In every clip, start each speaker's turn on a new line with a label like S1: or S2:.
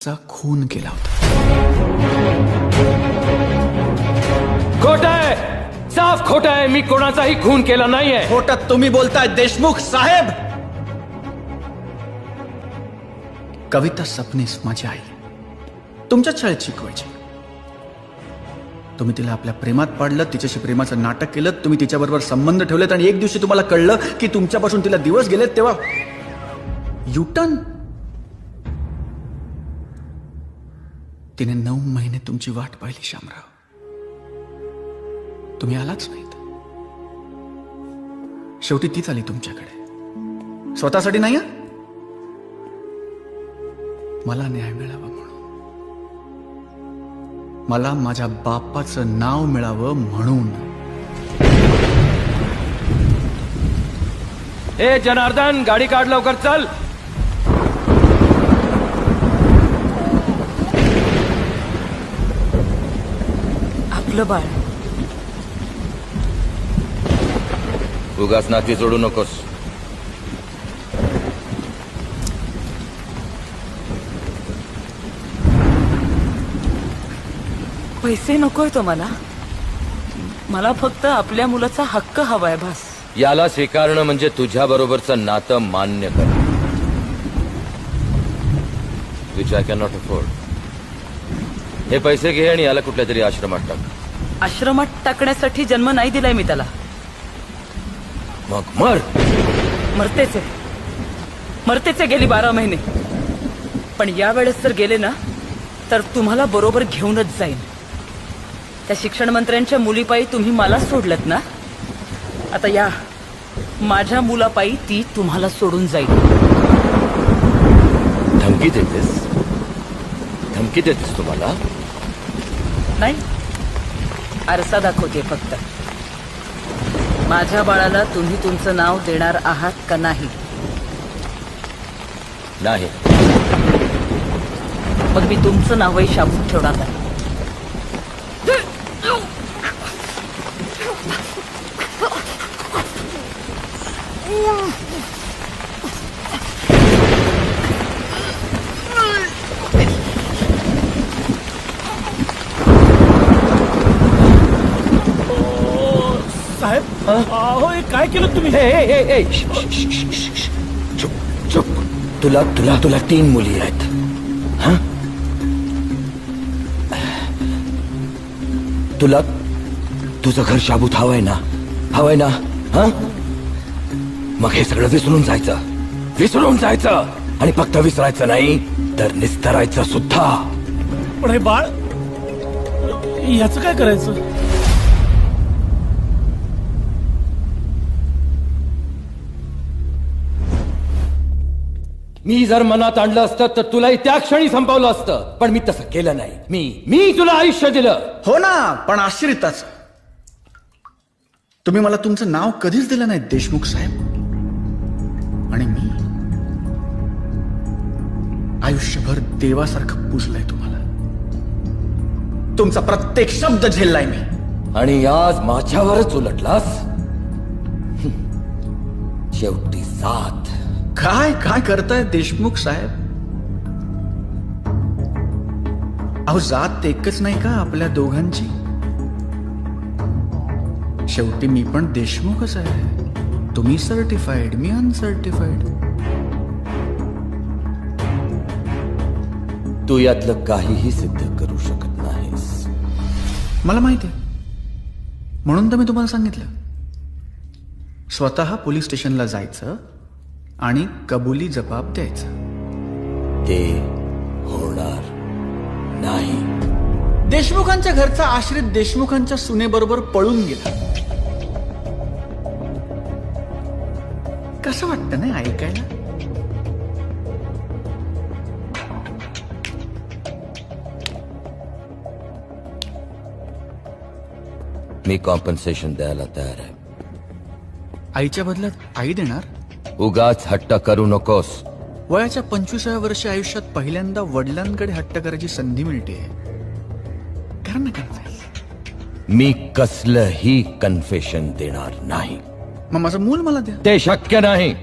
S1: चा खून केला होता.
S2: खोट आहे, साफ खोट आहे. मी कोणाचाही खून केला नाहीये.
S1: खोटं तुम्ही बोलताय देशमुख साहेब. कविता सबनीस माझी आई तुमच्याच शाळेत शिकवायची. तुम्ही तिला आपल्या प्रेमात पाडलं, तिच्याशी प्रेमाचं नाटक केलं, तुम्ही तिच्याबरोबर संबंध ठेवलेत आणि एक दिवशी तुम्हाला कळलं की तुमच्यापासून तिला दिवस गेलेत, तेव्हा युटर्न. तिने 9 महिने तुमची वाट पाहिली शामराव. तुम्ही आलाच नाहीत. शेवटी तीच आली तुमच्याकडे, स्वतःसाठी नाही हं? मला न्याय मिळावा म्हणून, मला माझ्या बापाचं नाव मिळावं म्हणून.
S2: ए जनार्दन, गाडी काढ लवकर, चल.
S3: आपलं बाळ
S2: उगाच नाती जोडू नकोस.
S3: पैसे नकोय तो मला फक्त आपल्या मुलाचा हक्क हवाय भास.
S2: याला स्वीकारणं म्हणजे तुझ्या बरोबरचं नातं मान्य कर, which I can not afford. हे पैसे घे आणि याला कुठल्या तरी आश्रमात टाक.
S3: आश्रमात टाकण्यासाठी जन्म नाही दिलाय मी त्याला.
S2: मग मर.
S3: मरतेचे गेली 12 महिने. पण यावेळेस जर गेले ना तर तुम्हाला बरोबर घेऊनच जाईन. त्या शिक्षण मंत्र्यांच्या मुलीपायी तुम्ही मला सोडलत ना, आता या माझ्या मुलापायी ती तुम्हाला सोडून जाईल.
S2: धमकी देतेस तुम्हाला?
S3: नाही, आरसा दाखवते फक्त. माझ्या बाळाला तुम्ही तुमचं नाव देणार आहात का नाही?
S2: नाही.
S3: मग मी तुमचं नावही शाबूत ठेवणार नाही.
S4: साहेब, अहो हे काय केलं तुम्ही?
S2: चुप चुप. तुला 3 मुली आहेत. हा, तुला तुझं घर शाबूत हवंय ना? हा, मग हे सगळं विसरून जायचं आणि फक्त विसरायचं नाही तर निस्तरायचं सुद्धा.
S4: पण हे बाळ, याचं काय करायचं?
S2: मी जर मनात आणलं असतं तर तुलाही त्या क्षणी संपवलं असतं, पण मी तसं केलं नाही. मी तुला आयुष्य दिलं.
S1: हो ना, पण आश्रिताच. तुम्ही मला तुमचं नाव कधीच दिलं नाही देशमुख साहेब. आणि मी आयुष्यभर देवासारखं पूजलंय तुम्हाला. तुमचा प्रत्येक शब्द झेललाय मी.
S2: आणि आज माझ्यावरच उलटलास. शेवटी साथ.
S1: काय काय करताय देशमुख साहेब? अहो, जात एकच नाही का आपल्या दोघांची? शेवटी मी पण देशमुखच आहे. तुम्ही सर्टिफाईड, मी अनसर्टिफाईड.
S2: तू यातलं काहीही सिद्ध करू शकत नाहीस.
S1: मला माहिती आहे, म्हणून तर मी तुम्हाला सांगितलं. स्वतः पोलीस स्टेशनला जायचं आणि कबुली जबाब द्यायचा.
S2: ते होणार नाही.
S1: देशमुखांच्या घरचा आश्रित देशमुखांच्या सुनेबरोबर पळून गेला. कसं वाटतं ना ऐकायला?
S2: मी कॉम्पन्सेशन द्यायला तयार आहे.
S1: आईच्या बदल्यात आई देणार?
S2: उगाच हट्ट करू नकोस.
S1: वयाच्या 25व्या वर्षी आयुष्यात पहिल्यांदा वडिलांकडे हट्ट करायची संधी मिळते. कारण ना कन्फेस.
S2: मी कसलंही कन्फेशन देणार नाही.
S1: मग माझं मूल मला द्या.
S2: ते शक्य नाही.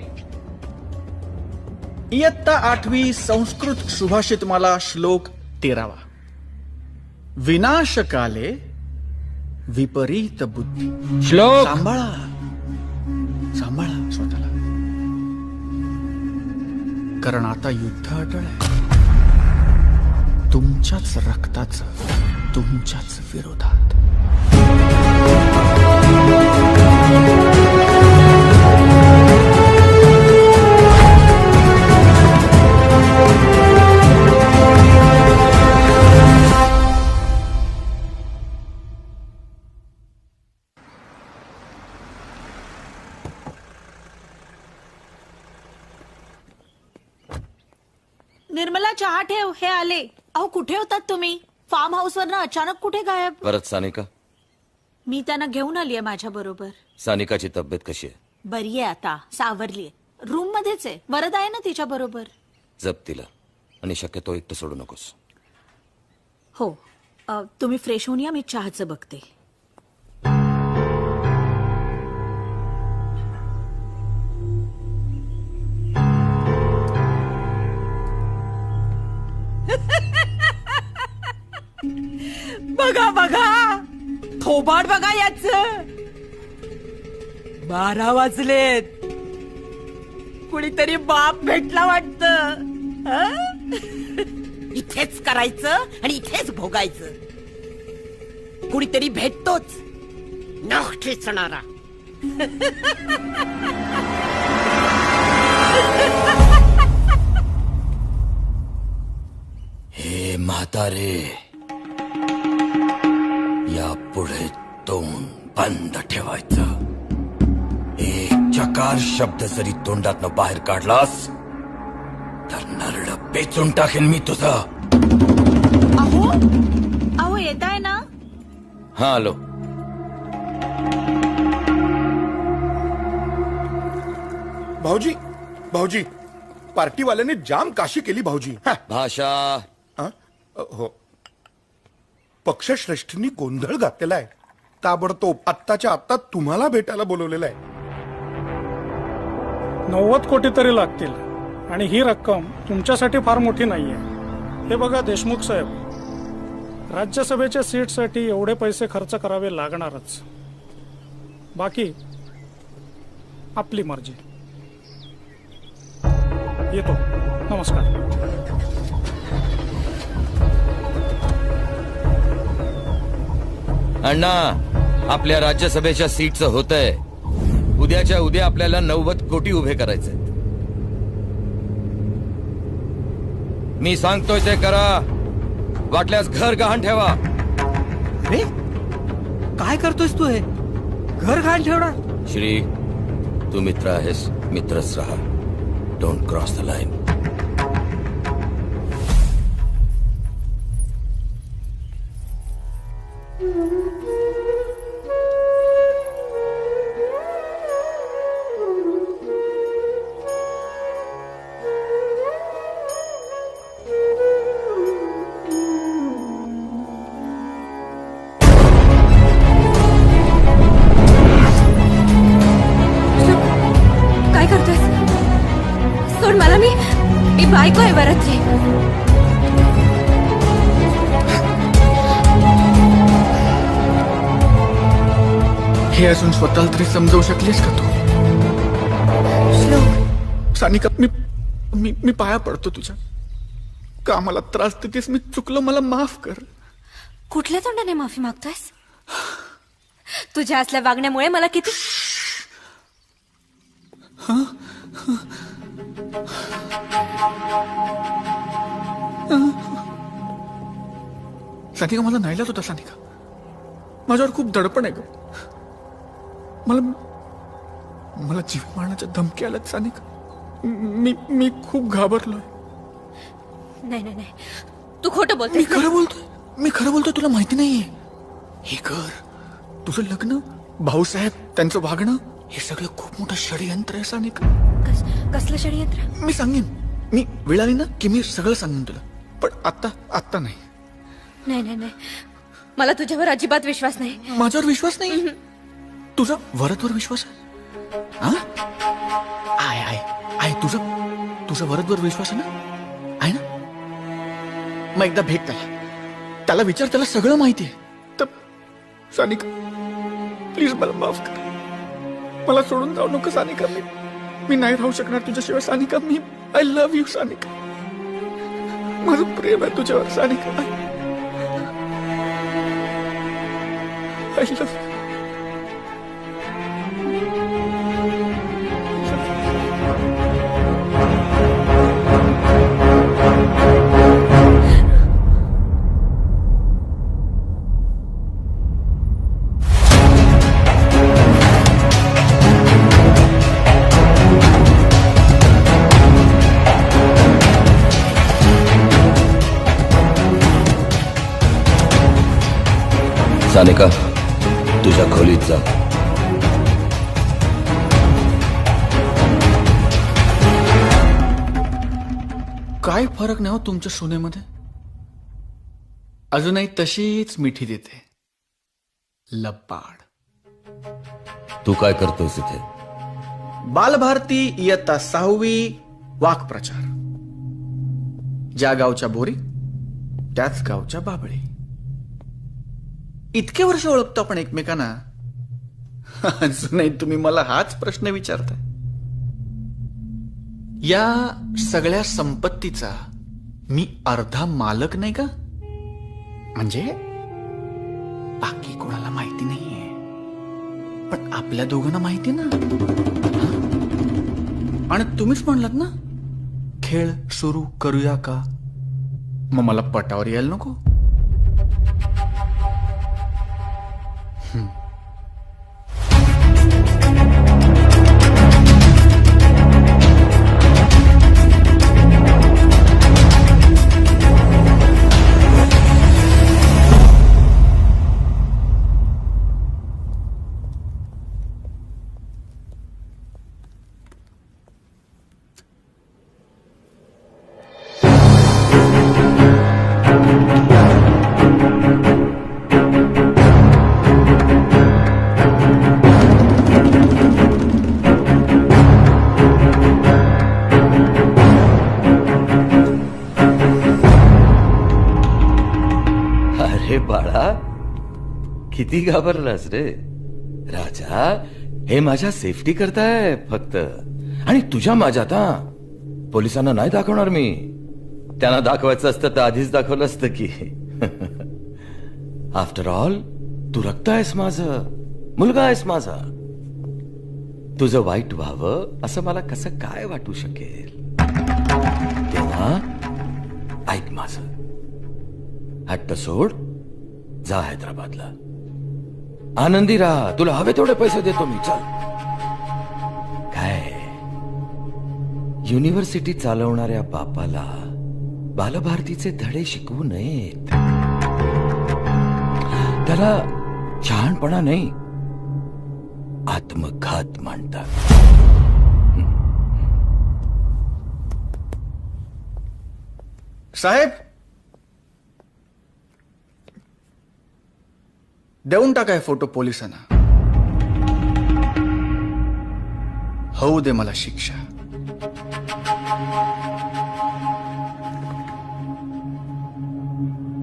S1: इयत्ता 8वी संस्कृत सुभाषितमाला श्लोक 13. विनाशकाले विपरीत बुद्धी.
S2: श्लोक
S1: सांभाळा सांभाळा स्वतःला, कारण आता युद्ध अटळ आहे तुमच्याच रक्ताचं, तुमच्याच विरोधात.
S5: निर्मला, चहा ठेव. हे आले. अहो, कुठे होतात तुम्ही? फार्म हाऊस वरनं अचानक कुठे गायब?
S2: परत सानिका.
S5: मी त्यांना घेऊन आलीये माझ्या बरोबर.
S2: सानिकाची तब्येत कशी आहे?
S5: बरी आहे आता, सावरलीये. रूम मध्येच आहे. वरद आहे ना तिच्या बरोबर.
S2: जप तिला आणि शक्यतो एकटं सोडू नकोस.
S5: हो. तुम्ही फ्रेश होऊन या, मी चहाचं बघते.
S3: बघा बघा, थोबाड बघा याच. 12 वाजलेत. कुणीतरी बाप भेटला वाटत. इथेच करायचं आणि इथेच भोगायचं. कुणीतरी भेटतोच नख ठेचणारा.
S2: हे म्हातारे, या पुढे तोंड बंद ठेवायचं. एक चकार शब्द जरी तोंडातनं बाहेर काढलास तर नरड पेचून टाकेन मी तुझं.
S5: अहो अहो, येताय ना?
S2: हा, आलो.
S6: भाऊजी, भाऊजी, पार्टीवाल्याने जाम काशी केली भाऊजी. हा,
S2: भाषा.
S6: हो. पक्षश्रेष्ठींनी गोंधळ घातलेला आहे. ताबडतोब आत्ताच्या आत्ता तुम्हाला भेटायला बोलवलेलं आहे.
S4: 90 कोटी तरी लागतील आणि ही रक्कम तुमच्यासाठी फार मोठी नाहीये. हे बघा देशमुख साहेब, राज्यसभेच्या सीटसाठी एवढे पैसे खर्च करावे लागणारच. बाकी आपली मर्जी. येतो. नमस्कार.
S2: अण्णा, आपल्या राज्यसभेच्या सीटचं होतंय. उद्याच्या उद्या आपल्याला 90 कोटी उभे करायचे. मी सांगतोय ते करा, वाटल्यास घर गहाण ठेवा.
S1: अरे काय करतोयस तू? हे घर घाण ठेवणार?
S2: श्री, तू मित्र आहेस, मित्रच राहा. Don't cross the line.
S7: काय करतोयस? सोड मला. मी बायको आहे वरदची.
S1: हे अजून स्वतःला तरी समजवू शकलीस का तू?
S7: श्लोक,
S1: सानिका, मी मी मी पाया पडतो तुझ्या. का मला त्रास देतेस? मी चुकलो, मला माफ कर.
S7: कुठल्या तोंडाने माफी मागतोयस? तुझ्या असल्या वागण्यामुळे मला किती...
S1: सानिका, मला नाईलाज होता. सानिका, माझ्यावर खूप दडपण आहे ग. मला मला जीव मारण्याच्या धमकी आल्यात सानिका. मी खूप घाबरलोय.
S7: नाही नाही नाही, तू खोटं बोलतोय.
S1: मी खरं बोलतोय. तुला माहिती नाहीये. हे घर, तुझं लग्न, भाऊसाहेब, त्यांचं वागणं, हे सगळं खूप मोठं षडयंत्र आहे सानिका.
S7: कसलं षडयंत्र?
S1: मी सांगेन. मी वेळ आली ना की मी सगळं सांगेन तुला. पण आता नाही.
S7: नाही नाही नाही, मला तुझ्यावर अजिबात विश्वास नाही.
S1: माझ्यावर विश्वास नाही? तुझा वरदवर विश्वास आहे? हा? आय तुझं तुझा वरदवर विश्वास आहे ना? आहे ना? मग एकदा भेट त्याला विचार, त्याला सगळं माहिती आहे. तर सानिका प्लीज मला माफ कर. मला सोडून जाऊ नको सानिका. मी नाही राहू शकणार तुझ्याशिवाय Sanika. I love you Sanika. माझं प्रेम आहे तुझ्यावर Sanika. I love you.
S2: Sanika तुझ्या खोलीत जा.
S1: काय फरक नाही हो तुमच्या सोन्यामध्ये. अजूनही तशीच मिठी देते. लबाड.
S2: तू काय करतोस इथे?
S1: बालभारती इयत्ता 6वी वाक्प्रचार. ज्या गावच्या बोरी त्याच गावच्या बाबळी. इतके वर्ष ओळखतो आपण एकमेकांना, अजूनही तुम्ही मला हाच प्रश्न विचारताय. या सगळ्या संपत्तीचा मी अर्धा मालक नाही का? म्हणजे बाकी कोणाला माहिती नाहीये, पण आपल्या दोघांना माहिती ना. आणि तुम्हीच म्हणलात ना खेळ सुरू करूया का? मग मला पटावर यायला नको.
S2: अरे बाळा, किती घाबरलास रे? राजा हे माझ्या सेफ्टी करताय फक्त. आणि तुझ्या माझ्यात पोलिसांना नाही दाखवणार मी. त्यांना दाखवायचं असतं तर आधीच दाखवलं असतं की. आफ्टर ऑल तू रक्त आहेस माझं, मुलगा आहेस माझा. तुझं वाईट व्हावं असं मला कसं काय वाटू शकेल? तेव्हा ऐक माझं. हट्ट सोड, जा हैदराबादला. आनंदी राहा. तुला हवे तेवढे पैसे देतो मी. चल. काय युनिव्हर्सिटी चालवणाऱ्या बापाला बालभारतीचे धडे शिकवू नयेत. त्याला शहाणपणा नाही, आत्मघात मानतात.
S1: साहेब, देऊन टाकाय फोटो पोलिसांना. होऊ दे मला शिक्षा.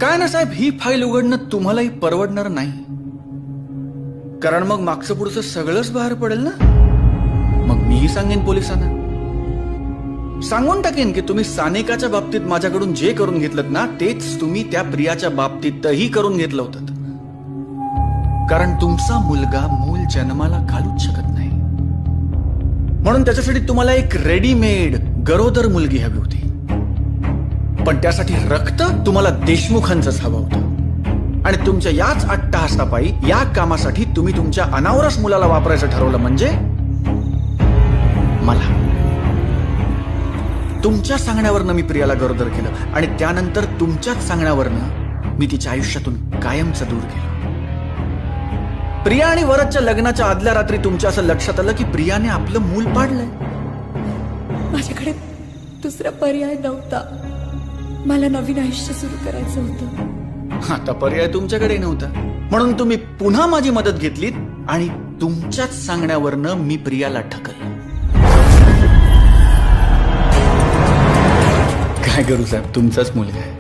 S1: काय ना साहेब, ही फाईल उघडणं तुम्हालाही परवडणार नाही. कारण मग मागचं पुढचं सगळंच बाहेर पडेल ना. मग मीही सांगेन पोलिसांना. सांगून टाकेन की तुम्ही सानिकाच्या बाबतीत माझ्याकडून जे करून घेतलं ना, तेच तुम्ही त्या प्रियाच्या बाबतीतही करून घेतलं होतं. कारण तुमचा मुलगा मूल जन्माला घालूच शकत नाही, म्हणून त्याच्यासाठी तुम्हाला एक रेडीमेड गरोदर मुलगी हवी होती. पण त्यासाठी रक्त तुम्हाला देशमुखांचंच हवं होतं. आणि तुमच्या याच अट्टहासापायी या कामासाठी तुम्ही तुमच्या अनावरस मुलाला वापरायचं ठरवलं. म्हणजे मला तुमच्या सांगण्यावरनं मी प्रियाला गरोदर केलं आणि त्यानंतर तुमच्याच सांगण्यावरनं मी तिच्या आयुष्यातून कायमचं दूर केलं. प्रिया आणि वरदच्या लग्नाच्या आदल्या रात्री तुमच्या असं लक्षात आलं की प्रियाने आपलं मूल पाडलंय.
S7: माझ्याकडे दुसरा पर्याय नव्हता. मला नवीन आयुष्य सुरू करायचं होतं.
S1: आता पर्याय तुमच्याकडे नव्हता, म्हणून तुम्ही पुन्हा माझी मदत घेतलीत आणि तुमच्याच सांगण्यावरनं मी प्रियाला ढकललं. काय करू साहेब, तुमचाच मुलगा आहे.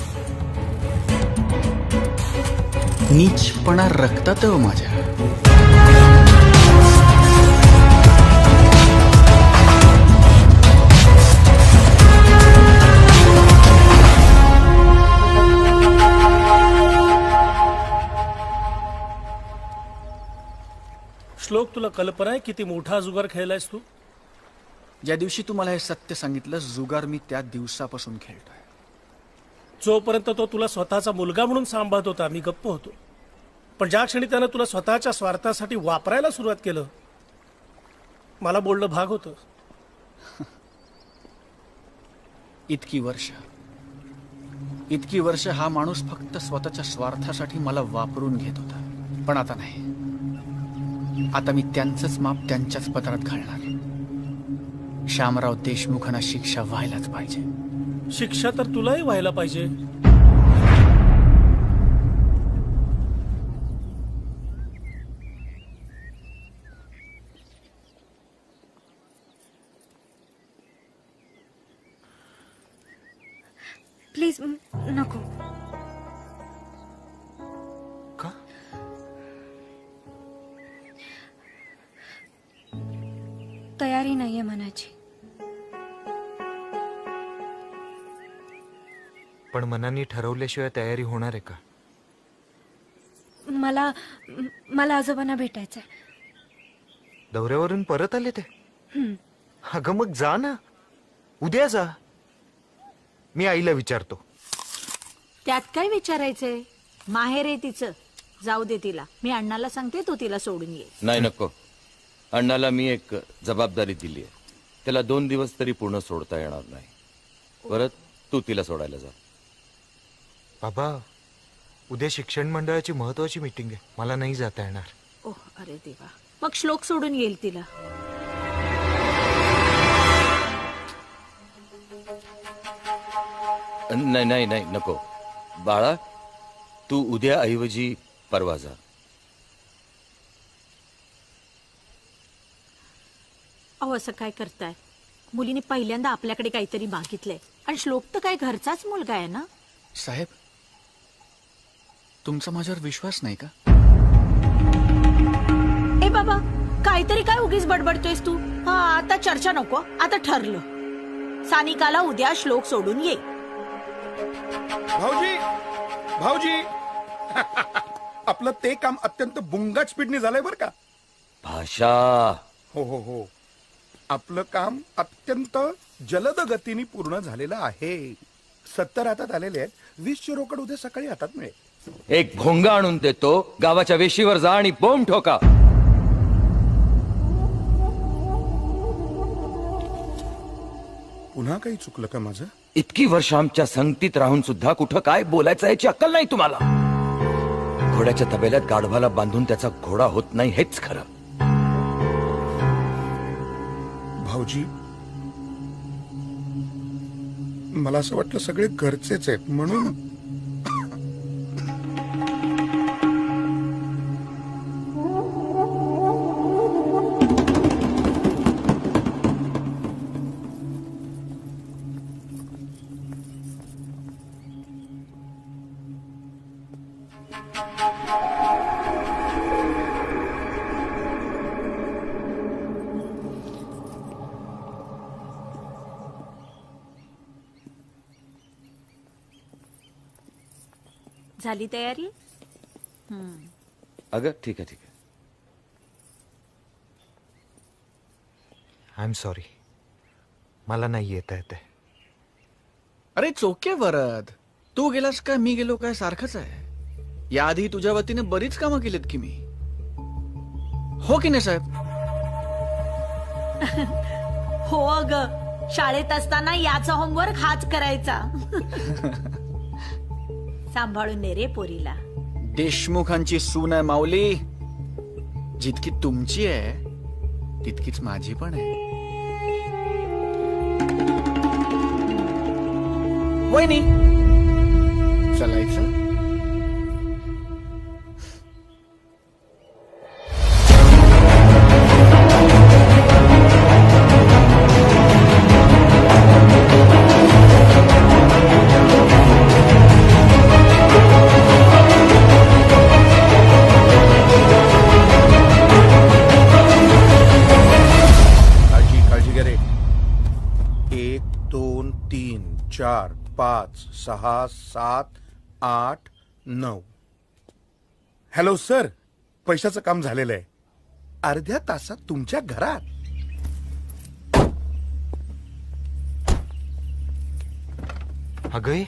S1: नीचपणा रक्तात हो माझ्या.
S8: श्लोक, तुला कल्पना आहे किती मोठा जुगार खेळलायस तू?
S1: ज्या दिवशी तुम्हाला हे सत्य सांगितलं, जुगार मी त्या दिवसापासून खेळतोय.
S8: जोपर्यंत तो तुला स्वतःचा मुलगा म्हणून सांभाळत होता मी गप्प होतो, पण ज्या क्षणी त्यानं तुला स्वतःच्या स्वार्थासाठी वापरायला सुरुवात केलं, मला बोलणं भाग होतं.
S1: इतकी वर्ष हा माणूस फक्त स्वतःच्या स्वार्थासाठी मला वापरून घेत होता. पण आता नाही. आता मी त्यांचंच माप त्यांच्याच पत्रात घालणार. श्यामराव देशमुखांना शिक्षा व्हायलाच पाहिजे.
S8: शिक्षा तर तुलाही व्हायला पाहिजे.
S7: प्लीज नको.
S9: का?
S7: तयारी नाहीये मनाची.
S9: पण मनाने ठरवल्याशिवाय तयारी होणार आहे का?
S7: मला आजोबांना भेटायचंय.
S9: दौऱ्यावरून परत आले ते? अगं मग जा ना, उद्या जा. मी आईला विचारतो.
S5: त्यात काय विचारायचंय? माहेर आहे तिचं, जाऊ दे तिला. मी अण्णाला सांगते, तो तिला सोडून ये.
S2: नाही, नको. अण्णाला मी एक जबाबदारी दिली आहे. त्याला 2 दिवस तरी पूर्ण सोडता येणार नाही. परत तू तिला सोडायला जा.
S9: बाबा, उद्या शिक्षण मंडळाची महत्वाची मीटिंग आहे, मला नाही जाता येणार.
S5: ओह, अरे देवा. मग श्लोक सोडून येईल तिला.
S2: नाही नाही नाही, नको. बाळा, तू उद्या ऐवजी परवा जा.
S5: अहो, असं काय करताय? मुलीने पहिल्यांदा आपल्याकडे काहीतरी मागितलंय, आणि श्लोक तर काय घरचाच मुलगा आहे ना.
S1: साहेब, तुमचा माझ्यावर विश्वास नाही का?
S5: ए बाबा, काहीतरी काय उगीच बडबडतोयस तू? हा, आता चर्चा नको. आता ठरलं, सानिकाला उद्या श्लोक सोडून ये.
S6: भाऊजी, भाऊजी. आपलं ते काम अत्यंत बुंगाट स्पीडने झालंय बरं का.
S2: भाषा.
S6: हो हो हो, आपलं काम अत्यंत जलद गतीने पूर्ण झालेलं आहे. 70 हातात आलेले आहेत. 20चे रोकड उद्या सकाळी हातात मिळेल.
S2: एक भोंगा आणून देतो, गावाच्या वेशीवर जा आणि बोंब ठोका.
S6: पुन्हा काही चुकलं का माझं?
S2: इतकी वर्ष आमच्या संगतीत राहून सुद्धा कुठं काय बोलायचं याची अक्कल नाही तुम्हाला. घोड्याच्या तबेल्यात गाढवाला बांधून त्याचा घोडा होत नाही, हेच खरं.
S6: भाऊजी, मला असं वाटलं सगळे घरचेच आहेत म्हणून.
S5: झाली तयारी?
S2: अगं ठीक आहे, ठीक आहे.
S9: आय एम सॉरी, मला नाही येता येते.
S1: अरे चोके वरद, तू गेलास काय मी गेलो काय सारखंच आहे. याआधी तुझ्या वतीने बरीच कामं केलीत की मी. हो की नाही साहेब?
S5: हो अग, शाळेत असताना याचा होमवर्क हाच करायचा. सांभाळून ने रे पोरीला.
S1: देशमुखांची सून आहे माऊली. जितकी तुमची आहे तितकीच माझी पण आहे. वहिनी, चलायचं?
S6: 5 6 7 8 9. हॅलो सर, पैशाचं काम झालेलं आहे. अर्ध्या तासात तुमच्या घरात.
S9: अगं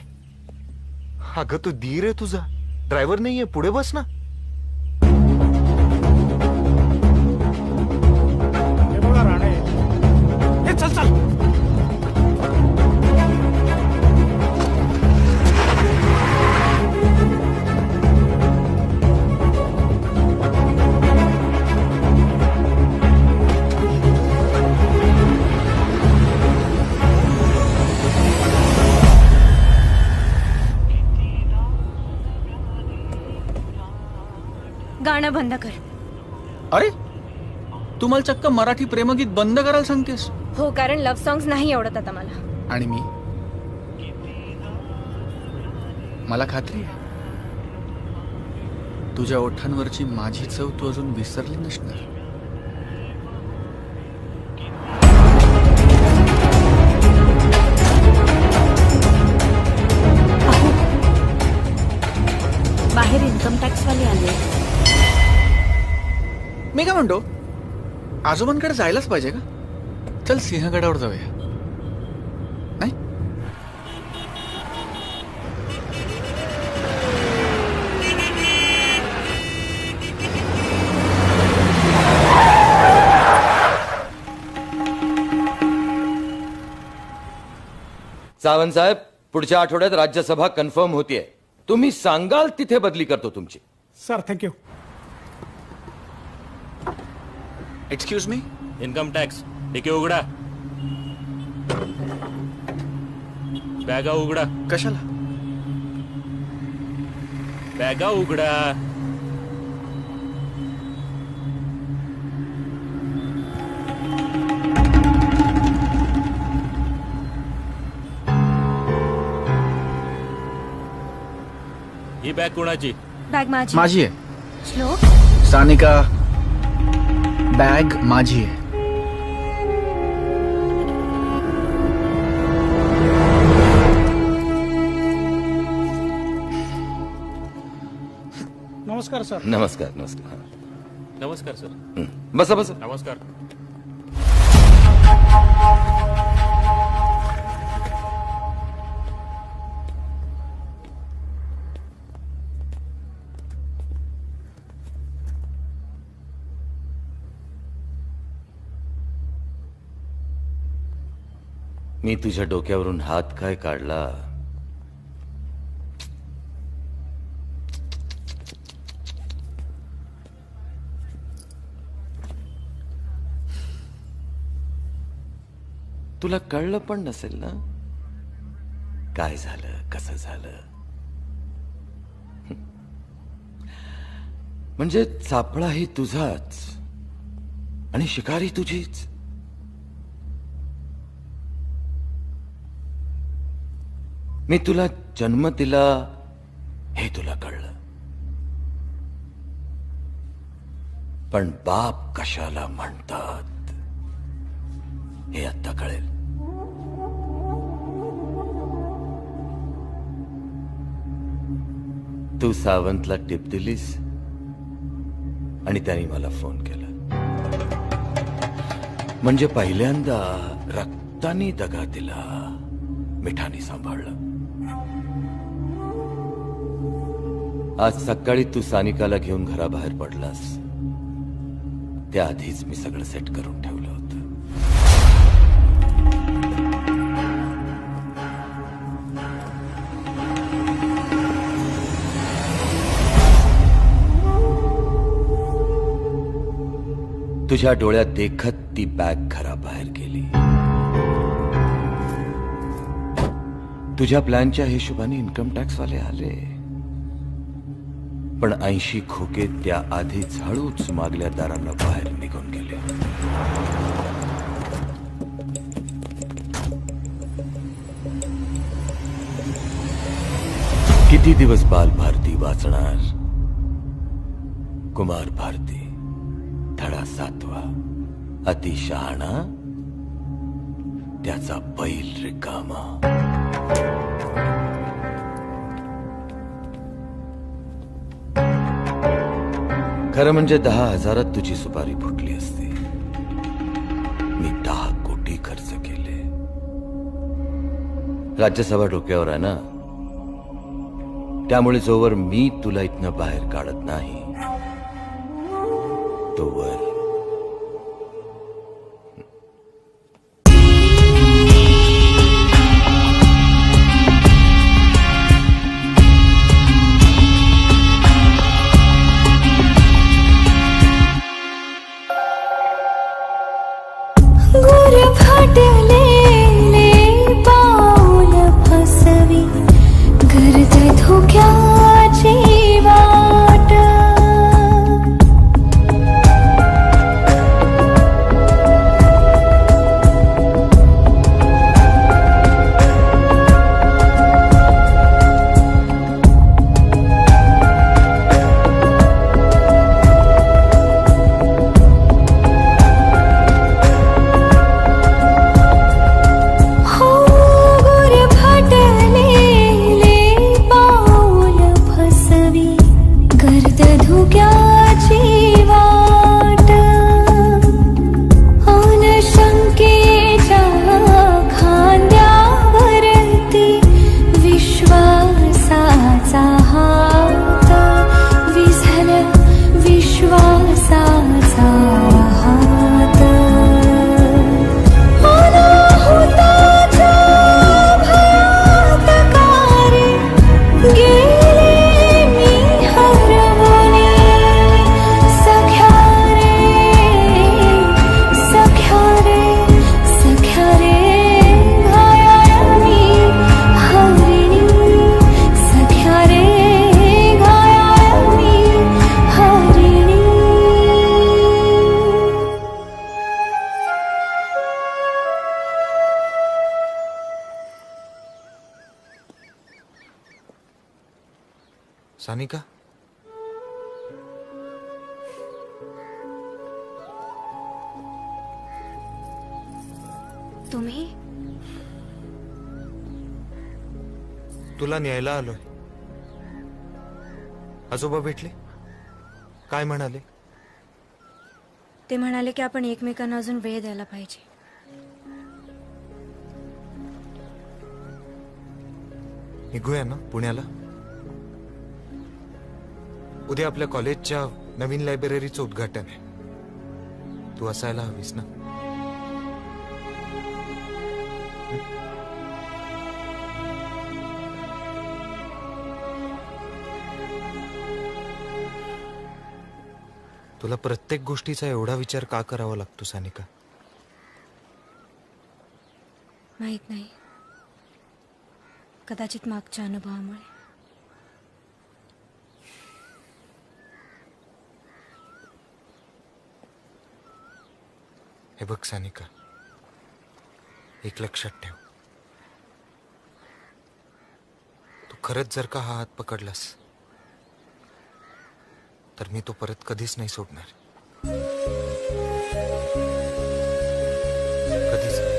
S9: अगं तो धीर आहे तुझा. ड्रायव्हर नाहीये, पुढे बस ना.
S4: हे बघा राणे, हे चल चल.
S7: गाणं बंद कर.
S1: अरे तू मला चक्क मराठी प्रेमगीत बंद करायला सांगतेस.
S7: हो, कारण लव्ह सॉंग्स नाही आवडत आता मला.
S1: आणि मला खात्री आहे तुझ्या ओठांवरची माझी चव तू अजून विसरली नसणार.
S5: बाहेर इन्कम टॅक्स वाले आले.
S1: मी काय म्हणतो, आजोबांकडे जायलाच पाहिजे का? चल सिंहगडावर जाऊया. नाही
S2: सावंत साहेब, पुढच्या आठवड्यात राज्यसभा कन्फर्म होतीये. तुम्ही सांगाल तिथे बदली करतो तुमची.
S4: Sir thank you.
S1: Excuse me.
S10: Income tax ठीक आहे, उघडा. बॅगा उघडा.
S1: कशाला?
S10: बॅगा उघडा. ही बॅग कोणाची?
S7: बॅग माझी.
S1: माझी आहे.
S7: श्लोक,
S1: सानिका, बॅग माझी आहे.
S4: नमस्कार सर.
S2: नमस्कार नमस्कार.
S10: नमस्कार सर.
S2: बसा बसा.
S10: नमस्कार.
S2: मी तुझ्या डोक्यावरून हात काय काढला? तुला कळलं पण नसेल ना काय झालं, कसं झालं. म्हणजे सापळाही तुझाच आणि शिकारी तुझीच. मी तुला जन्म दिला हे तुला कळलं, पण बाप कशाला म्हणतात हे आता कळेल. तू सावंतला टिप दिलीस आणि त्याने मला फोन केला. म्हणजे पहिल्यांदा रक्तानी दगा दिला, मिठानी सांभाळलं. आज सकाळी तू सानिकाला घेऊन घराबाहेर पडलास त्याआधीच मी सगळं सेट करून ठेवलं होतं. तुझ्या डोळ्यात देखत ती बॅग घराबाहेर गेली. तुझ्या प्लॅनच्या हिशोबाने इन्कम टॅक्स वाले आले, पण 80 खोके त्या आधीच हळूच मागल्या दारांना बाहेर निघून गेले. किती दिवस बाल भारती वाचणार? कुमार भारती धडा 7वा. अतिशहाणा त्याचा बैल रिकामा. खरं म्हणजे 10,000 तुझी सुपारी फुटली असती. मी 10 कोटी खर्च केले. राज्यसभा डोक्यावर आहे ना, त्यामुळे जोवर मी तुला इथनं बाहेर काढत नाही तोवर
S7: गुर फाटलेले पाऊल फसवी गर्द धोक्याची वाट. हो गुर फाटलेले पाऊल फसवी गर्द धोक्याची वाट. अन शंकेच्या खांद्यावरती विश्वासाचा हात विझल विश्वासाचा हात. अनाहुताच्या भयात कारे गेले मी हरवणे. सख्या रे सख्या रे सख्या रे घायाळ मी हरिणी. सख्या रे घायाळ मी हरिणी.
S9: सानिका,
S7: तुम्ही
S9: तुला न्यायला आलोय. आजोबा भेटले, काय म्हणाले?
S7: ते म्हणाले की आपण एकमेकांना अजून वेळ द्यायला पाहिजे.
S9: निघूया ना पुण्याला. उद्या आपल्या कॉलेजच्या नवीन लायब्ररीचं उद्घाटन आहे. तू असायला हवीस ना. तुला प्रत्येक गोष्टीचा एवढा विचार का करावा लागतो सानिका?
S7: माहित नाही, कदाचित मागच्या अनुभवामुळे.
S9: हे बघ सानिका, एक लक्षात ठेव. तू खरंच जर का हा हात पकडलास तर मी तो परत कधीच नाही सोडणार. कधीच नाही.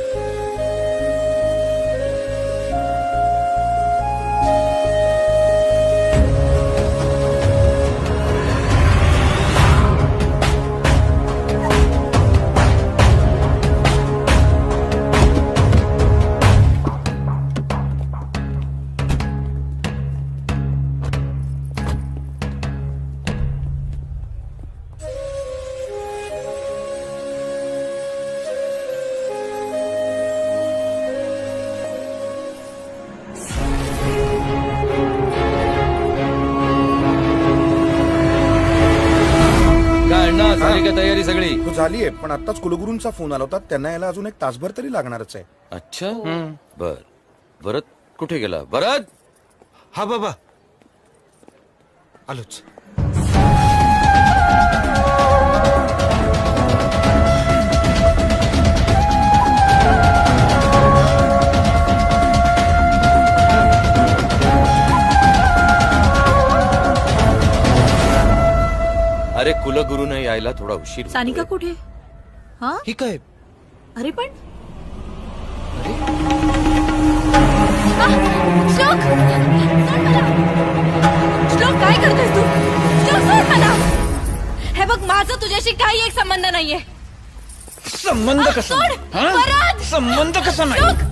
S2: झाली का तयारी सगळी?
S6: हो झालीये, पण आताच कुलगुरूंचा फोन आला होता. त्यांना यायला अजून 1 तासभर तरी लागणारच आहे.
S2: अच्छा, बर. भरत कुठे गेला? भरत!
S9: हा बाबा, आलोच.
S2: अरे कुलगुरूंना यायला थोडा उशीर होतोय.
S5: सानिका कुठे? हा
S9: ही काय?
S5: अरे पण
S7: श्लोक, सोड मला. श्लोक, काय करतोयस तू? श्लोक, सोड मला. तुझ्याशी काही एक संबंध नाहीये.
S1: संबंध कसा
S7: सोड!
S1: नाही? हा?
S7: परत!
S1: संबंध कसा नाही
S7: परत!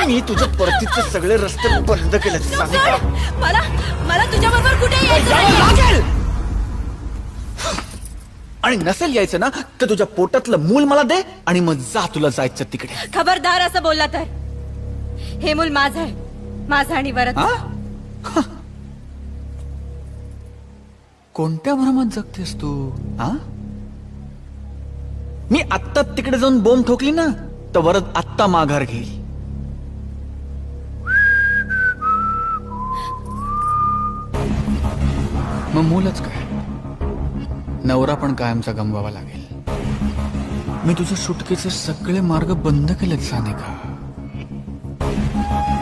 S1: मी तुझ्या परतीचे सगळे रस्ते बंद केले सानिका.
S7: सोड! मला तुझ्या बरोबर कुठे यायचं
S1: जावं
S7: नाहीये.
S1: लागेल. आणि नसेल यायचं ना तर तुझ्या पोटातलं मूल मला दे आणि मग जा तुला जायचं तिकडे.
S7: खबरदार असं बोलला तर हे मूल माझं आहे. माझं आणि वरद.
S1: हा? कोणत्या भ्रमात जगतेस तू? हा? मी आत्ता तिकडे जाऊन बोंब ठोकली ना तर वरद आत्ता माघार घेईल. मग मूलच काय, नवरा पण कायमचा गमवावा लागेल. मी तुझ्या सुटकेचे सगळे मार्ग बंद केलेत सानिका.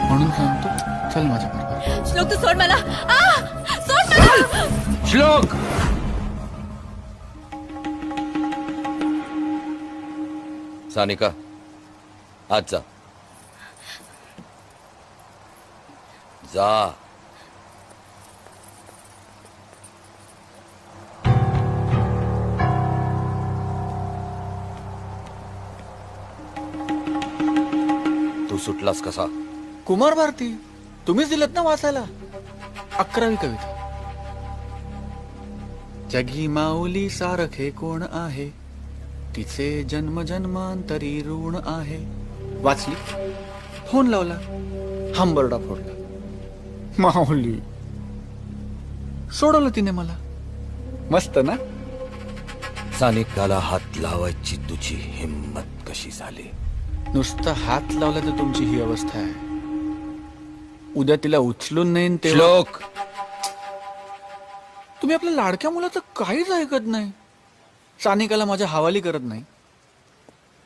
S1: म्हणून सांगतो, चल माझ्या बरोबर.
S7: श्लोक तू सोड मला. सोड मला.
S2: श्लोक सानिका आज जा जा. तू सुटलास कसा?
S1: कुमार भारती, तुम्हीच दिलेत ना वाचायला 11वी कविता. जगी माऊली सारखे कोण आहे, तिचे जन्म जन्मांतरी ऋण आहे. वाचली, फोन लावला, हंबरडा फोडला. माऊली सोडवलं तिने मला. मस्त ना?
S2: सानिकाला हात लावायची तुझी हिम्मत कशी झाली?
S1: नुसतं हात लावला तर तुमची ही अवस्था आहे. उद्या तिला उचलून नेईन ते.
S2: श्लोक
S1: तुम्ही आपल्या लाडक्या मुलाचं काहीच ऐकत नाही. सानिकाला माझ्या हवाली करत नाही.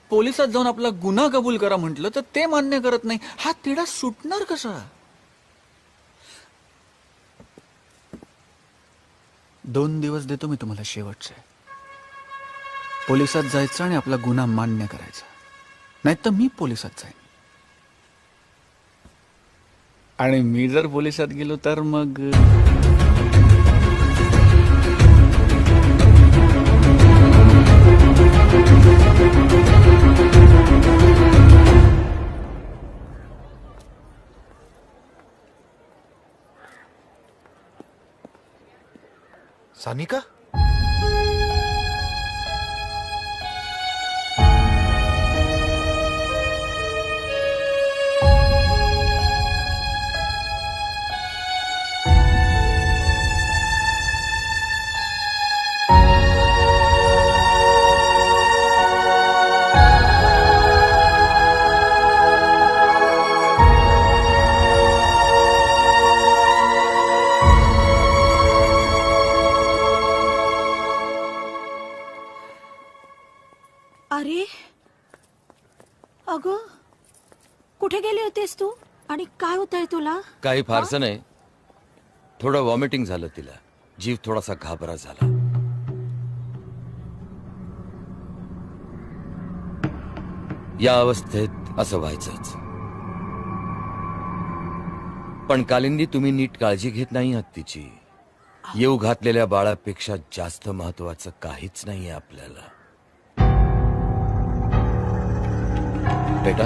S1: पोलिसात जाऊन आपला गुन्हा कबूल करा म्हटलं तर ते मान्य करत नाही. हा तिढा सुटणार कसा? 2 दिवस देतो मी तुम्हाला शेवटचे. पोलिसात जायचं आणि आपला गुन्हा मान्य करायचा, नाही तर मी पोलिसात जाईन. आणि मी जर पोलिसात गेलो तर मग
S9: सानिका
S5: अरे अगं, कुठे गेली होतीस तू आणि काय होतंय तुला?
S2: काही फारसं नाही, थोडं वॉमिटिंग झालं तिला. जीव थोडासा घाबरा झाला. या अवस्थेत असं व्हायचंच. पण कालिंदी, तुम्ही नीट काळजी घेत नाही आहात तिची. येऊ घातलेल्या बाळापेक्षा जास्त महत्वाचं काहीच नाहीये आपल्याला. बेटा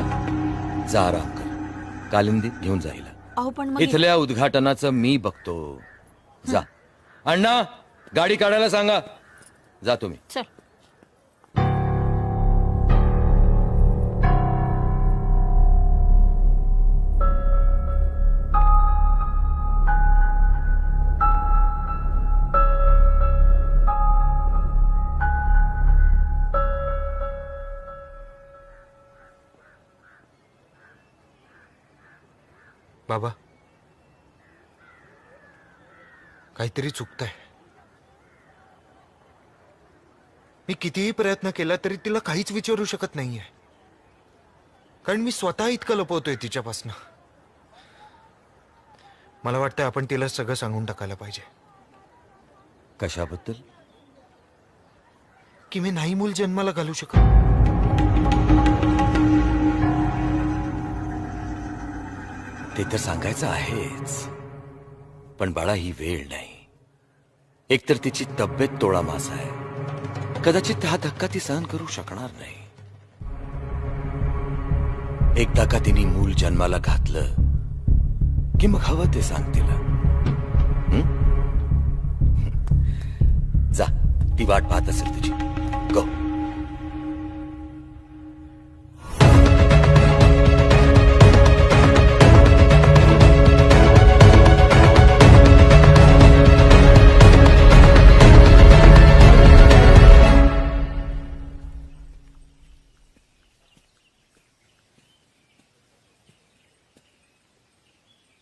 S2: जा, आराम कर. कालिंदी घेऊन जाईल.
S5: अहो पण मग
S2: इथल्या उद्घाटनाचं मी बघतो. जा. अण्णा, गाडी काढायला सांगा. जा तुम्ही.
S5: चल.
S9: बाबा, काहीतरी चुकतंय. मी कितीही प्रयत्न केला तरी तिला काहीच विचारू शकत नाहीये, कारण मी स्वतः इतकं लपवतोय तिच्यापासनं. मला वाटतं आपण तिला सगळं सांगून टाकायला पाहिजे.
S2: कशाबद्दल?
S9: की मी नाही मूल जन्माला घालू शकत.
S2: ते तर सांगायचं आहेच, पण बाळा ही वेळ नाही. एकतर तिची तब्येत तोळा मासा आहे, कदाचित हा धक्का ती सहन करू शकणार नाही. एकदा का तिने मूल जन्माला घातलं की मग हवं ते सांग तिला. हं? जा, ती वाट पाहत असेल तुझी. गो.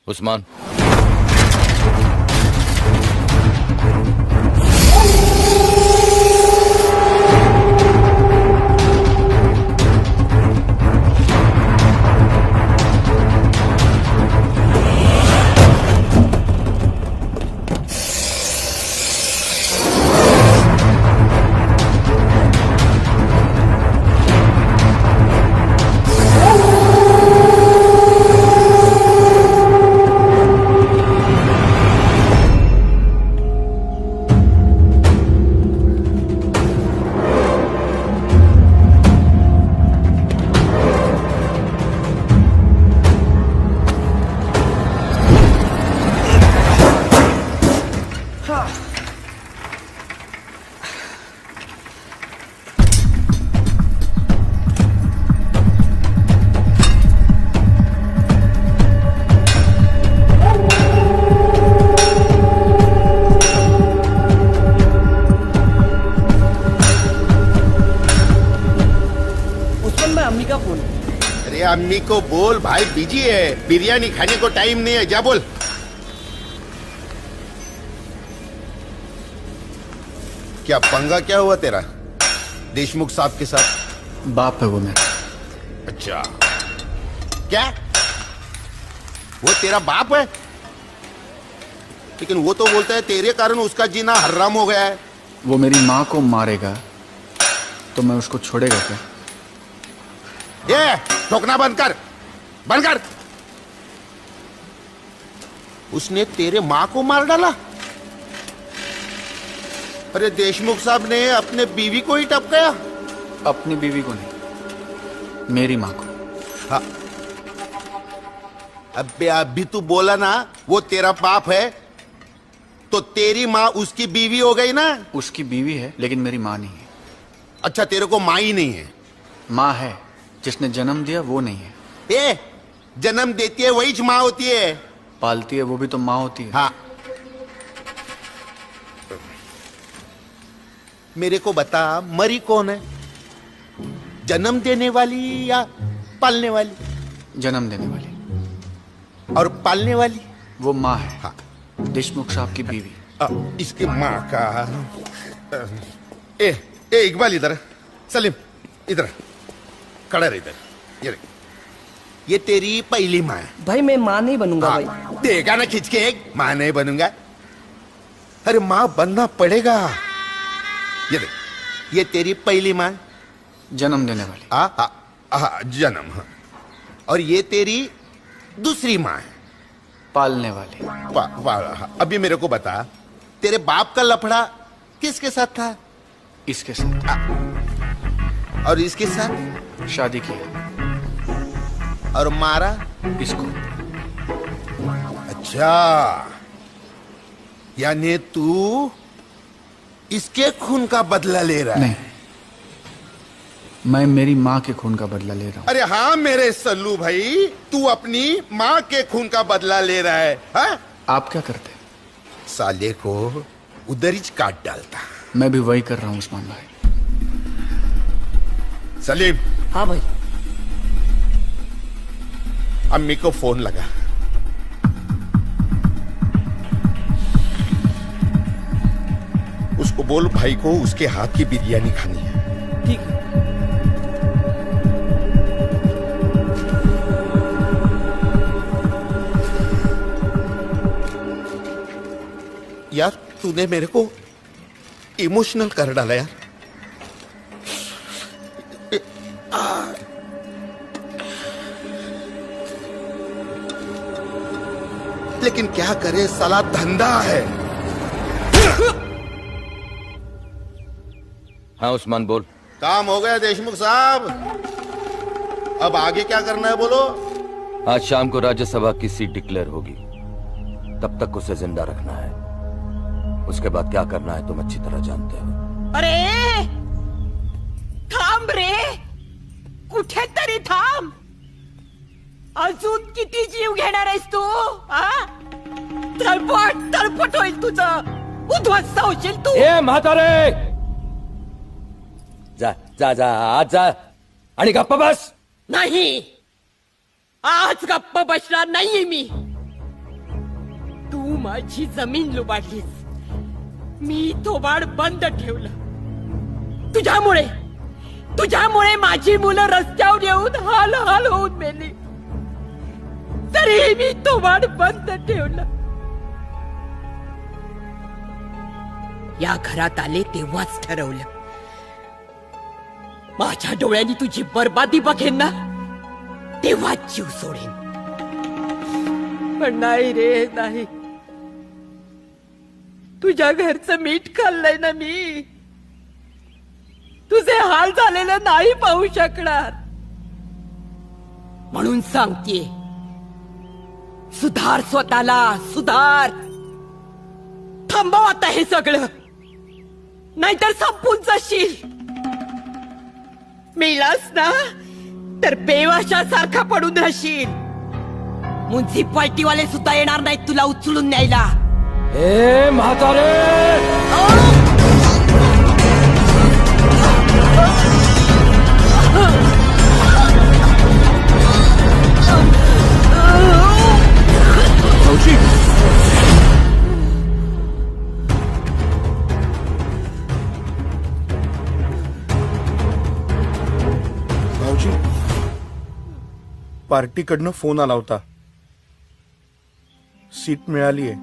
S2: उस्मान,
S6: अरे अम्मी को बोल भाई बिजी है, बिरयानी खाने को टाइम नहीं है. जा बोल. क्या पंगा क्या हुआ तेरा देशमुख साहब के साथ?
S1: बाप है वो मेरा.
S6: अच्छा, क्या वो तेरा बाप है? लेकिन वो तो बोलता है तेरे कारण उसका जीना हराम हो गया है.
S1: वो मेरी माँ को मारेगा तो मैं उसको छोड़ेगा क्या?
S6: ये ठोकना बंद कर, बंद कर. उसने तेरे माँ को मार डाला? अरे देशमुख साहब ने अपने बीवी को ही टपकाया.
S1: अपनी बीवी को नहीं, मेरी माँ को.
S6: हाँ. अबे अभी तू बोला ना वो तेरा बाप है, तो तेरी माँ उसकी बीवी हो गई ना.
S1: उसकी बीवी है लेकिन मेरी माँ नहीं है.
S6: अच्छा, तेरे को माँ ही नहीं है.
S1: माँ है, जिसने जन्म दिया वो नहीं है.
S6: ए, जन्म देती है वही माँ होती है.
S1: पालती है वो भी तो माँ होती है.
S6: हाँ. मेरे को बता, मरी कौन है, जन्म देने वाली या पालने वाली?
S1: जन्म देने वाली.
S6: और पालने वाली?
S1: वो माँ है.
S6: हाँ.
S1: देशमुख साहब की बीवी.
S6: इसकी माँ का. ए इकबाल इधर. सलीम इधर खड़ा रह. इधर ये तेरी पहली माँ है.
S3: भाई मैं माँ नहीं बनूंगा भाई.
S6: देगा ना खींच के एक, माँ नहीं बनूंगा. अरे माँ बनना पड़ेगा. ये देख, ये तेरी पहली माँ.
S1: जन्म देने वाली.
S6: जन्म. हाँ. और ये तेरी दूसरी माँ है.
S1: पालने वाली.
S6: हाँ. अभी मेरे को बता, तेरे बाप का लफड़ा किसके साथ था?
S1: इसके साथ.
S6: और इसके साथ
S1: शादी की है.
S6: और मारा
S1: इसको.
S6: अच्छा, यानी तू इसके खून का बदला ले रहा है?
S1: नहीं, मैं मेरी माँ के खून का बदला ले रहा हूँ.
S6: अरे हाँ मेरे सल्लू भाई, तू अपनी माँ के खून का बदला ले रहा है. हाँ?
S1: आप क्या करते?
S6: साले को उधर ही काट डालता.
S1: मैं भी वही कर रहा हूँ उस्मान भाई.
S6: सलीम.
S3: हाँ भाई.
S6: अम्मी को फोन लगा. उसको बोल भाई को उसके हाथ की बिरयानी खानी है.
S3: ठीक है.
S6: यार तूने मेरे को इमोशनल कर डाला यार. लेकिन क्या करे, साला धंधा है.
S2: हाँ उस्मान बोल।
S11: काम हो गया देशमुख साहब, अब आगे क्या करना है बोलो।
S2: आज शाम को राज्यसभा की सीट डिक्लेयर होगी, तब तक उसे जिंदा रखना है। उसके बाद क्या करना है तुम अच्छी तरह जानते हो।
S5: अरे थांब रे, कुठे तरी थांब. अजून किती जीव घेणार आहेस तू? तळपट होईल तुझं, उद्ध्वस्त होशील तू.
S2: ए म्हातारे, जा जा जा आज जा आणि गप्पा बस.
S5: नाही, आज गप्प बसणार नाहीये मी. तू माझी जमीन लुबाडलीस, मी थोबाड बंद ठेवलं. तुझ्यामुळे माझी मुलं रस्त्यावर येऊन हाल हाल होऊन मेली, तरीही मी थोबाड बंद ठेवलं. या घरात आले तेव्हाच ठरवलं, माझ्या डोळ्यांनी तुझी बर्बादी बघेन ना, तेव्हाच जीव सोडेन. पण नाही रे, नाही. तुझ्या घरचं मीठ खाल्लंय ना मी, तुझे हाल झालेले नाही पाहू शकणार. म्हणून सांगतेय, सुधार स्वतःला, सुधार. थांबव आता हे सगळं, नाहीतर संपून जाशील. मेलास ना तर बेवाशासारखा पडून राहशील. म्युन्सिपाल्टीवाले सुद्धा येणार नाहीत तुला उचलून न्यायला.
S2: ए म्हातारे,
S6: भाऊजी, पार्टीकडनं फोन आला होता, सीट मिळालीये.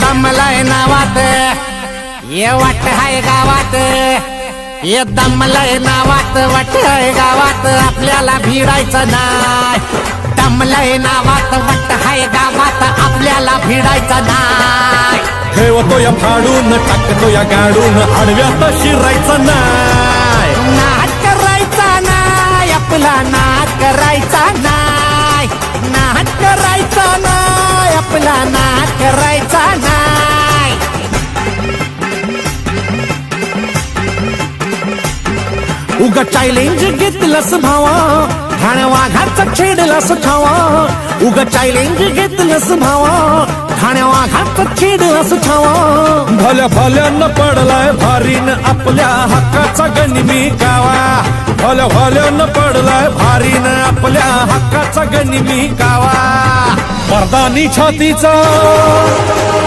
S12: दमलय नावात ये वाट हाय गावात, ये दमलय नावात वाट हाय गावात, आपल्याला भिडायचं नाय. दमलय नावात वाट हाय गावात, आपल्याला भिडायचं नाय.
S8: ठेवतो या फाडून, टाकतो या गाडून, आडव्यात शिरायचं नाय.
S12: नाट करायचा नाय, आपला नाट करायचा नाय. नाट करायचा नाय, आपला नाट करायचा नाय. उगा चॅलेंज घेतलंस भावा, ठाण्या वाघाचा छेडलास ठावा. उगा चॅलेंज घेतलंस भावा, ठाण्या वाघाचा छेडलास ठावा.
S8: भल्या भल्यानं पडलाय भारीन आपल्या हक्काचा गनिमी गावा. भल्या भल्यानं पडलाय भारीन आपल्या हक्काचा गनिमी गावा. मर्दानी छातीचा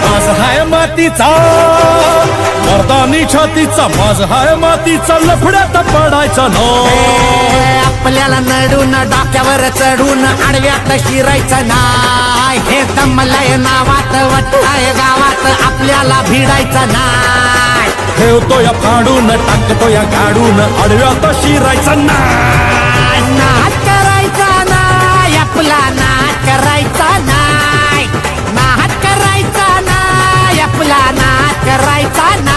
S8: माझ हाय मातीचा, मर्दानी छातीचा माझ हाय मातीचा, लफड्यात पडायचा नो.
S12: आपल्याला नडून डोक्यावर चढून आडव्यात शिरायचं नाय. हे दमलय नावात वटाय गावात, आपल्याला भिडायचं नाय.
S8: ठेवतो या फाडून, टाकतो या गाडून, आडव्यात शिरायचं नाय.
S12: नाट करायचा नाय, आपला नाट करायचा नाय. नाट करायचा नाय, आपला नाट करायचा नाय.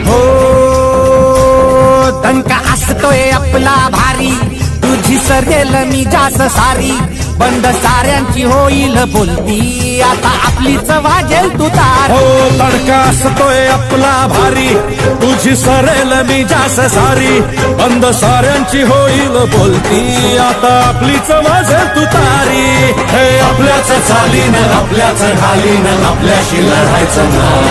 S12: हो दंका असतोय आपला भारी, तुझी सरेल मी जास सारी. बंद साऱ्यांची होईल बोलती आता आपलीच वाजेल तुतार
S8: हो तडका असतोय आपला भारी तुझी सरेल मी जास सारी बंद साऱ्यांची होईल बोलती आता आपलीच वाजेल तुतारी हे आपल्याच चालीन आपल्याच ढालीन आपल्याशी लढायचं नाही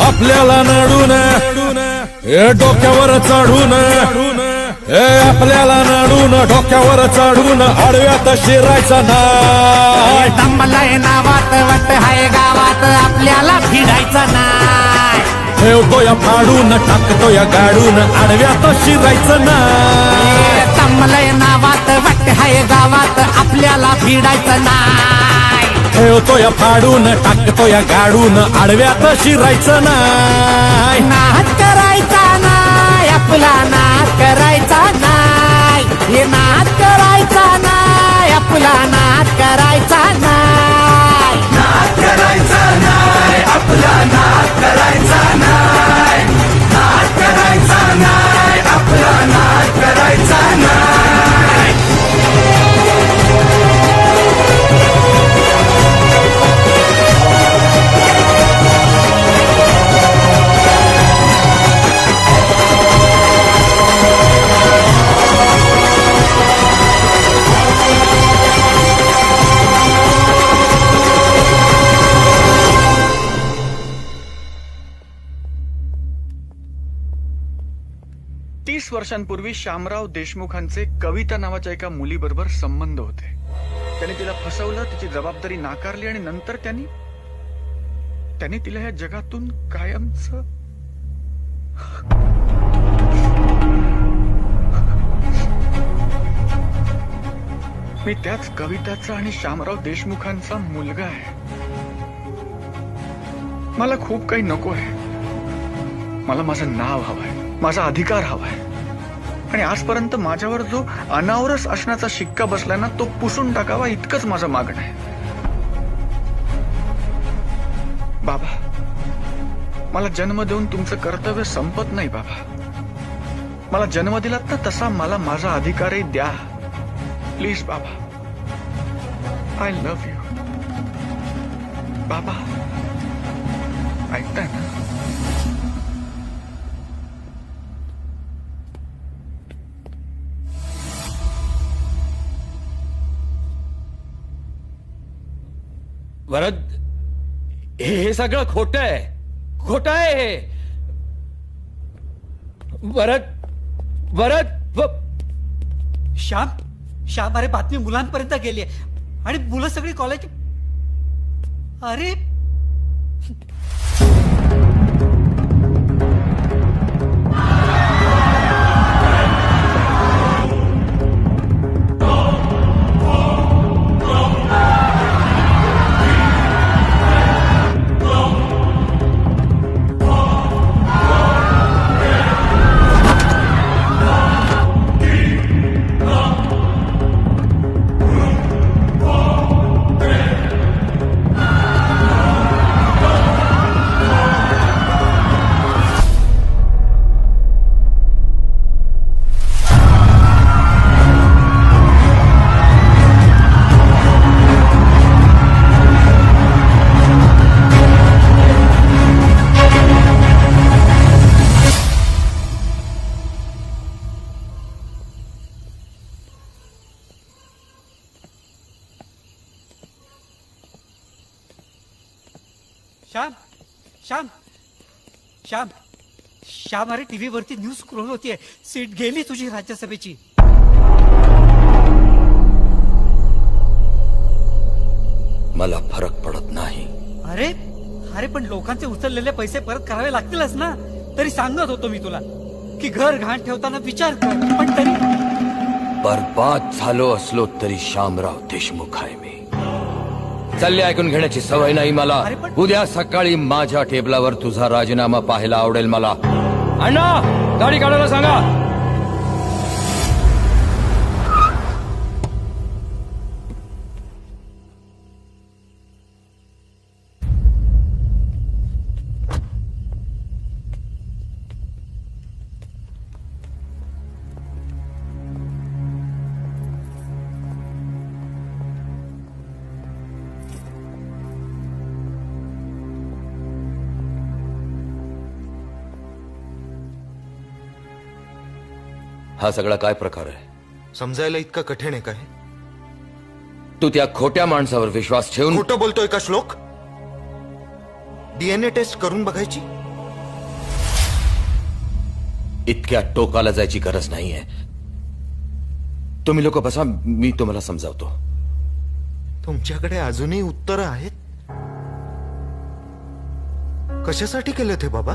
S8: आपल्याला नडून हे डोक्यावर चढून हे आपल्याला नडून डोक्यावर चढून आडव्यात शिरायचं नाही
S12: दमलय नावात वाट हाय गावात आपल्याला भिडायचं नाही
S8: ठेवतो या फाडून टाकतो या गाडून आडव्यात शिरायचं नाही
S12: दमलय नावात वाट हाय गावात आपल्याला भिडायचं नाही
S8: ठेवतो या फाडून टाकतो या गाडून आडव्यात शिरायचं नाही
S12: नाद करायचा नाही आपला नाद करायचा नाही हे नाद करायचा नाही आपला नाद करायचा नाही
S2: नाद करायचा नाही आपला नाद करायचा नाही नाद करायचा नाही आपला नाद करायचा नाही
S1: वर्षांपूर्वी श्यामराव देशमुखांचे कविता नावाच्या एका मुलीबरोबर संबंध होते. त्याने तिला फसवलं, तिची जबाबदारी नाकारली आणि नंतर त्यांनी तिला या जगातून कायमच मी त्याच कविताचा आणि श्यामराव देशमुखांचा मुलगा आहे. मला खूप काही नको आहे. मला माझं नाव हवंय, माझा अधिकार हवाय आणि आजपर्यंत माझ्यावर जो अनावरस असण्याचा शिक्का बसलाय ना तो पुसून टाकावा इतकंच माझं मागणं आहे. बाबा, मला जन्म देऊन तुमचं कर्तव्य संपत नाही. बाबा, मला जन्म दिलात ना तसा मला माझा अधिकारही द्या प्लीज. बाबा, आय लव्ह यू. बाबा, ऐकताय ना?
S2: वरद, हे सगळं खोटं आहे, खोटं आहे हे. वरद
S13: श्याम अरे बातमी मुलांपर्यंत गेली आणि मुलं सगळी कॉलेज. अरे श्याम अरे टीव्ही वरती न्यूज स्क्रोल होतीये. सीट गेली तुझी राज्यसभेची.
S2: मला फरक पडत नाही.
S13: अरे पण लोकांचे उचललेले पैसे परत करावे लागतीलच ना. तरी सांगत होतो मी तुला की घर घाण ठेवताना विचार कर. पण तरी
S2: बरबाद झालो असलो तरी श्यामराव देशमुख आहे मी. चालले ऐकून घेण्याची सवय नाही मला. उद्या सकाळी माझ्या टेबलावर तुझा राजीनामा पाहायला आवडेल मला. अण्णा, गाडी काढायला सांगा. हा सगळा काय प्रकार आहे?
S9: समजायला इतकं कठीण आहे काय?
S2: तू त्या खोट्या माणसावर विश्वास ठेवून
S9: खोटं बोलतोय का श्लोक? डीएनए टेस्ट करून बघायची?
S2: इतक्या टोकाला जायची गरज नाहीये. तुम्ही लोक बसा, मी तुम्हाला समजावतो.
S9: तुमच्याकडे अजूनही उत्तर आहेत? कशासाठी केलं ते बाबा?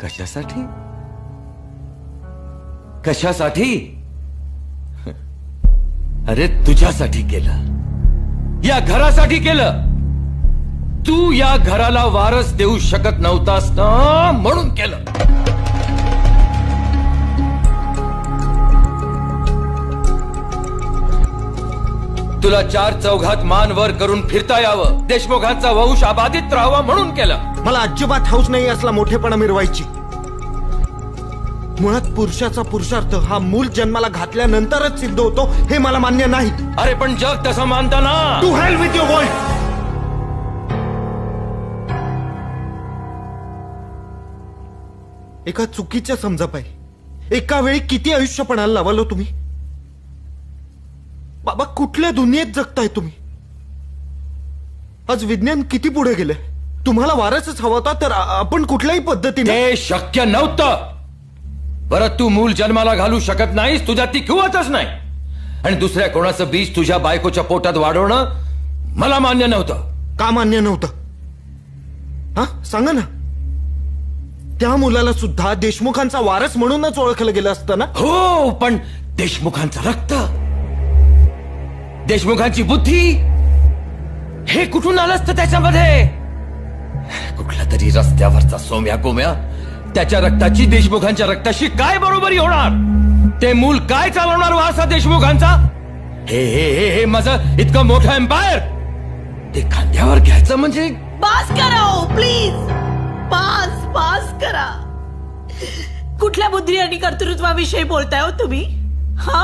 S2: कशासाठी? कशासाठी? अरे तुझ्यासाठी केलं, या घरासाठी केलं. तू या घराला वारस देऊ शकत नव्हतास ना, म्हणून केलं. तुला चार चौघात मान वर करून फिरता यावं, देशमुखांचा वंश अबाधित राहावा म्हणून केलं.
S9: मला अजिबात हौस नाही असला मोठेपणा मिरवायची. मुळात पुरुषाचा पुरुषार्थ हा मूल जन्माला घातल्यानंतरच सिद्ध होतो हे मला मान्य नाही.
S2: अरे पण जग तसं मानतं ना.
S9: To hell with your word. एका चुकीच्या समजापायी एका वेळी किती आयुष्य पणाला लावालो तुम्ही. बाबा कुठल्या दुनियेत जगताय तुम्ही? आज विज्ञान किती पुढे गेले. तुम्हाला वारसच हवा होता तर आपण कुठल्याही पद्धतीने.
S2: ते शक्य नव्हतं. बरं, तू मूल जन्माला घालू शकत नाहीस, तुझ्यात ती किंवाच नाही. आणि दुसऱ्या कोणाचं बीज तुझ्या बायकोच्या पोटात वाढवणं मला मान्य नव्हतं.
S9: का मान्य नव्हतं? हा सांगा ना. त्या मुलाला सुद्धा देशमुखांचा वारस म्हणूनच ओळखलं गेलं असतं ना.
S2: हो, पण देशमुखांचं रक्त, देशमुखांची बुद्धी, हे कुठून आलं असतं त्याच्यामध्ये? कुठला तरी रस्त्यावरचा सोम्या गोम्या त्याच्या रक्ताची देशमुखांच्या रक्ताशी काय बरोबरी होणार? ते मूल काय चालवणार वारसा देशमुखांचा? हे हे हे हे माझं इतकं मोठं एम्पायर ते खांद्यावर घ्यायचं म्हणजे.
S5: पास करा प्लीज. पास करा. कुठल्या बुद्धी आणि कर्तृत्वाविषयी बोलताय हो तुम्ही? हा,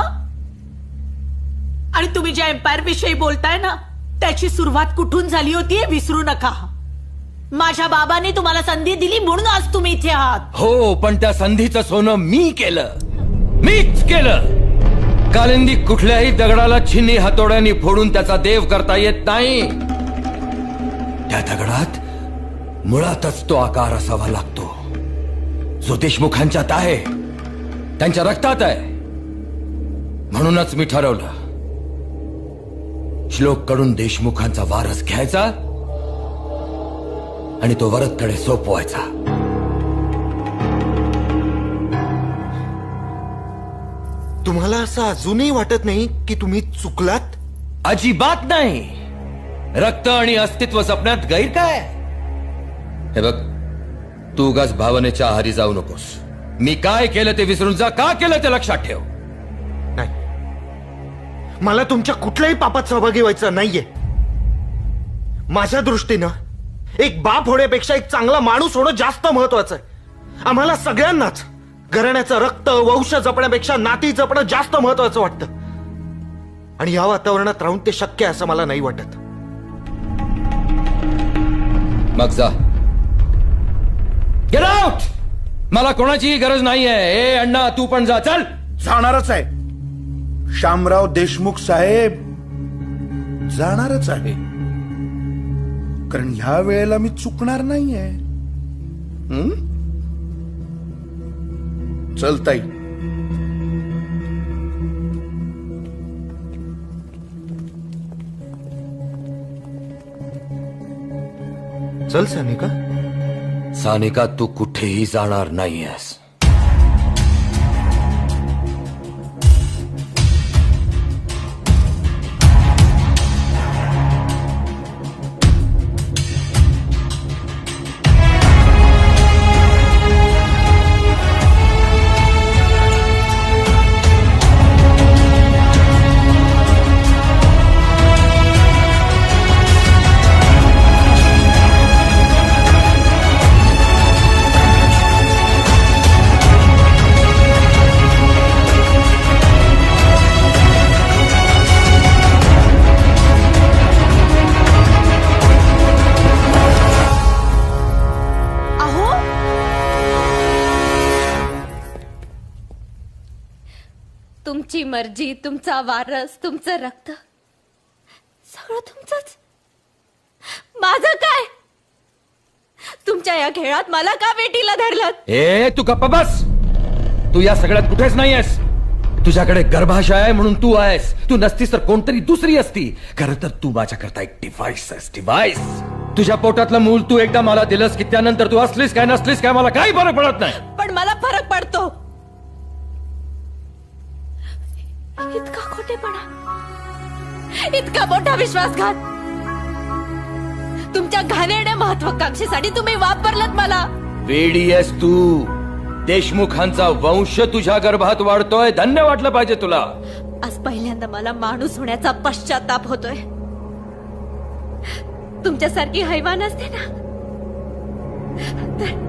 S5: आणि तुम्ही ज्या एम्पायर विषयी बोलताय ना, त्याची सुरुवात कुठून झाली होती हे विसरू नका. माझ्या बाबाने तुम्हाला संधी दिली म्हणून आज तुम्ही इथे आहात.
S2: हो, पण त्या संधीचं सोनं मी केलं, मीच केलं. कालिंदी कुठल्याही दगडाला छिन्नी हातोड्याने फोडून त्याचा देव करता येत नाही. त्या दगडात मुळातच तो आकार असावा लागतो जो देशमुखांच्यात आहे, त्यांच्या रक्तात आहे. म्हणूनच मी ठरवलं, श्लोक कडून देशमुखांचा वारस घ्यायचा आणि तो वरदकडे सोपवायचा.
S9: तुम्हाला असं अजूनही वाटत नाही की तुम्ही चुकलात?
S2: अजिबात नाही. रक्त आणि अस्तित्व जपण्यात गैर काय? हे बघ, तू उगाच भावनेच्या आहारी जाऊ नकोस. मी काय केलं ते विसरून जा, का केलं ते लक्षात ठेव.
S9: नाही, मला तुमच्या कुठल्याही पापात सहभागी व्हायचं नाहीये. माझ्या दृष्टीनं एक बाप होण्यापेक्षा एक चांगला माणूस होणं जास्त महत्वाचं आहे. आम्हाला सगळ्यांनाच घराण्याचं रक्त वंश जपण्यापेक्षा नाती जपणं जास्त महत्वाचं वाटतं. आणि या वातावरणात राहून ते शक्य आहे असं मला नाही वाटत.
S2: मग जा, गेट आउट. मला कोणाचीही गरज नाहीये. ए अण्णा, तू पण जा. चल.
S6: जाणारच आहे शामराव देशमुख साहेब, जाणारच आहे. कारण ह्या वेळेला मी चुकणार नाहीये. चल ताई.
S9: चल सानिका.
S2: सानिका, तू कुठेही जाणार नाहीयेस.
S7: तुमची मर्जी, तुमचा वारस, तुमचं रक्त सगळं तुमचंच. माझं काय? तुमच्या या खेळात मला का वेटीला धरलं?
S2: ए तू गप्पा बस. तू या सगळ्यात कुठेच नाही आहेस. तुझ्याकडे गर्भाशय आहे म्हणून तू आहेस. तू नसतीस तर कोणतरी दुसरी असती. खरं तर तू माझ्याकरता एक डिव्हाइस आहेस. डिव्हाइस. तुझ्या पोटातलं मूल तू एकदा मला दिलंस की त्यानंतर तू असलीस काय नसलीस काय मला काही फरक पडत नाही.
S7: पण मला फरक पडतो. इतका खोटेपणा, इतका मोठा विश्वासघात तुमच्या घाणेरड्या महत्वाकांक्षेसाठी तुम्ही वापरलत मला.
S2: वेडी आहेस तू. देशमुखांचा वंश तुझ्या गर्भात वाढतोय. धन्य वाटलं पाहिजे तुला.
S7: आज पहिल्यांदा मला माणूस होण्याचा पश्चाताप होतोय. तुमच्यासारखी हैवान असते ना तर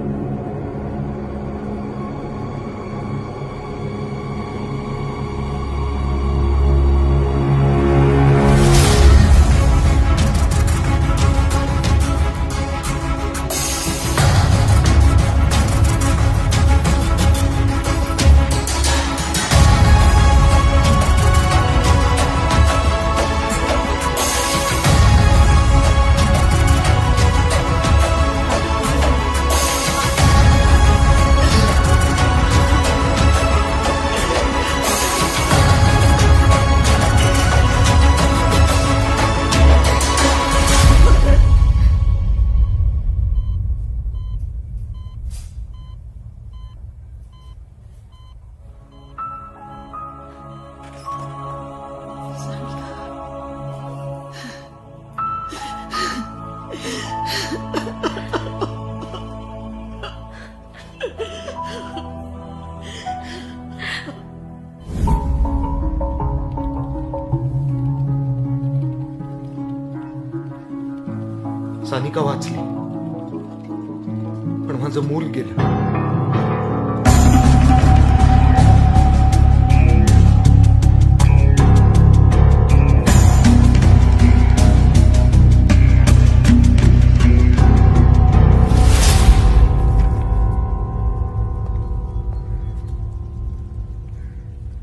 S9: सानिका वाचली पण माझं मूल गेलं.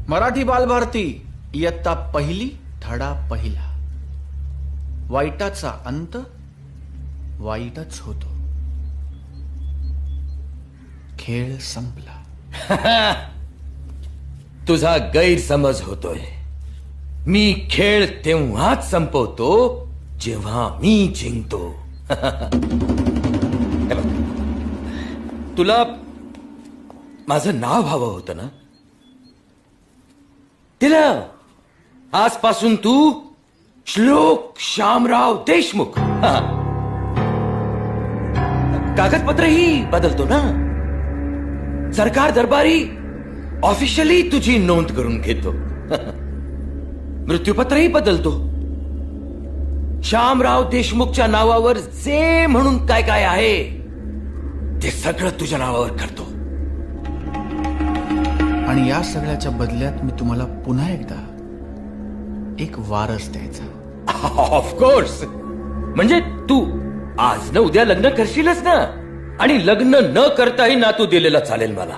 S1: मराठी बालभारती इयत्ता पहिली धडा पहिला. वाईटाचा अंत वाईटच होतो. खेळ संपला.
S2: तुझा गैरसमज होतोय. मी खेळ तेव्हाच संपवतो जेव्हा मी जिंकतो. हे बघ, तुला माझं नाव हवं होतं ना. दिलं. आजपासून तू श्लोक शामराव देशमुख. कागदपत्रही बदलतो ना. सरकार दरबारी ऑफिशियली तुझी नोंद करून घेतो. मृत्यूपत्रही बदलतो. शामराव देशमुखच्या नावावर जे म्हणून काय काय आहे ते सगळं तुझ्या नावावर करतो.
S1: आणि या सगळ्याच्या बदल्यात मी तुम्हाला पुन्हा एकदा एक वारस द्यायचा.
S2: ऑफकोर्स. म्हणजे तू आज न उद्या लग्न करशीलच ना. आणि लग्न न करताही नातू दिलेला चालेल मला.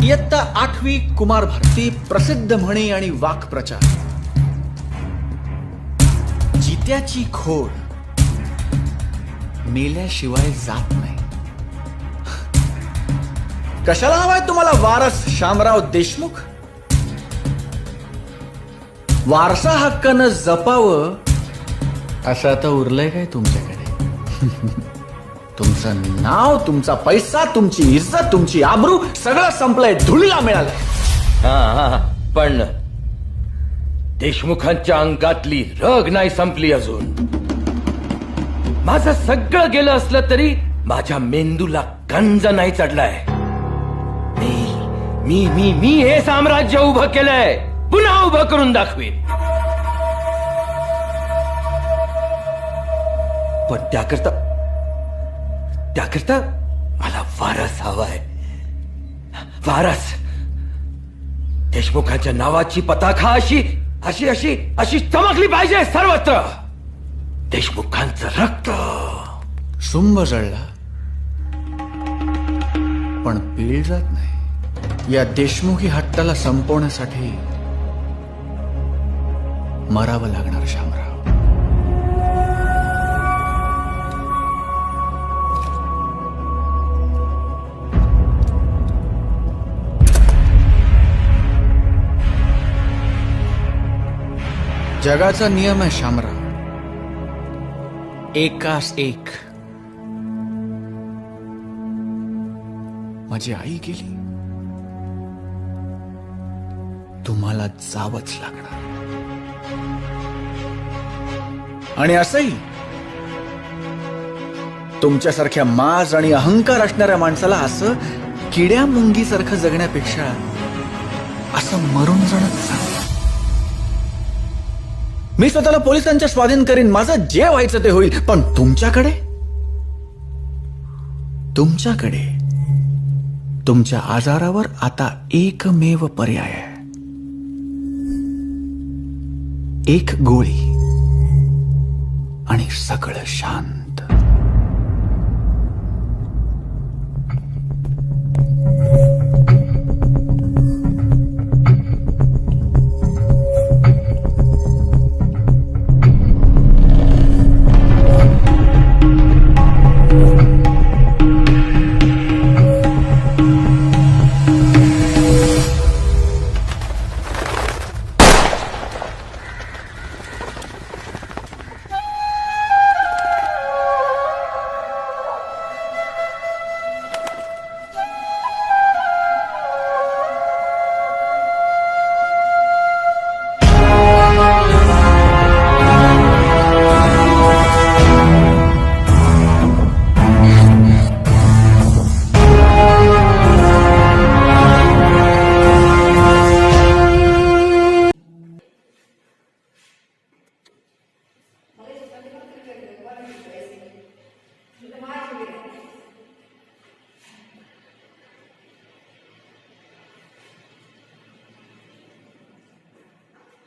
S1: इयत्ता 8वी कुमार भारती. प्रसिद्ध म्हणी आणि वाक्प्रचार. जित्याची खोड मेल्याशिवाय जात नाही. कशाला हवाय तुम्हाला वारस शामराव देशमुख? वारसा हक्कानं जपावं असं आता उरलंय काय तुमच्याकडे? तुमचं नाव, तुमचा पैसा, तुमची इज्जत, तुमची आबरू सगळं संपलंय. धुळीला मिळालंय.
S2: पण देशमुखांच्या अंगातली रग नाही संपली अजून. माझं सगळं गेलं असलं तरी माझ्या मेंदूला गंज नाही चढलाय. मी मी मी हे साम्राज्य उभं केलंय. पुन्हा उभं करून दाखवीन. पण त्याकरता मला वारस हवाय. वारस. देशमुखांच्या नावाची पताका अशी अशी अशी अशी चमकली पाहिजे सर्वत्र. देशमुखांचं रक्त.
S1: शुंभ जळला पण पीळ जात नाही. या देशमुखी हट्टाला संपवण्यासाठी मरावं लागणार शामराव. जगाचा नियम आहे शामराव, एकास एक. माझी आई गेली, तुम्हाला जावंच लागणार. आणि असंही तुमच्यासारख्या माज आणि अहंकार असणाऱ्या माणसाला असं किड्या मुंगीसारखं जगण्यापेक्षा असं मरून जाणं चांगलं. मी स्वतःला पोलिसांच्या स्वाधीन करीन, माझं जे व्हायचं ते होईल. पण तुमच्याकडे तुमच्या आजारावर आता एकमेव पर्याय आहे. एक गोळी आणि सगळं शांत.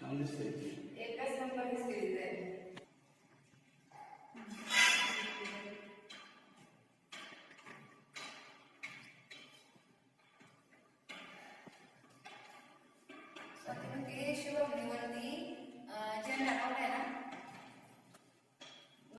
S1: Honestly.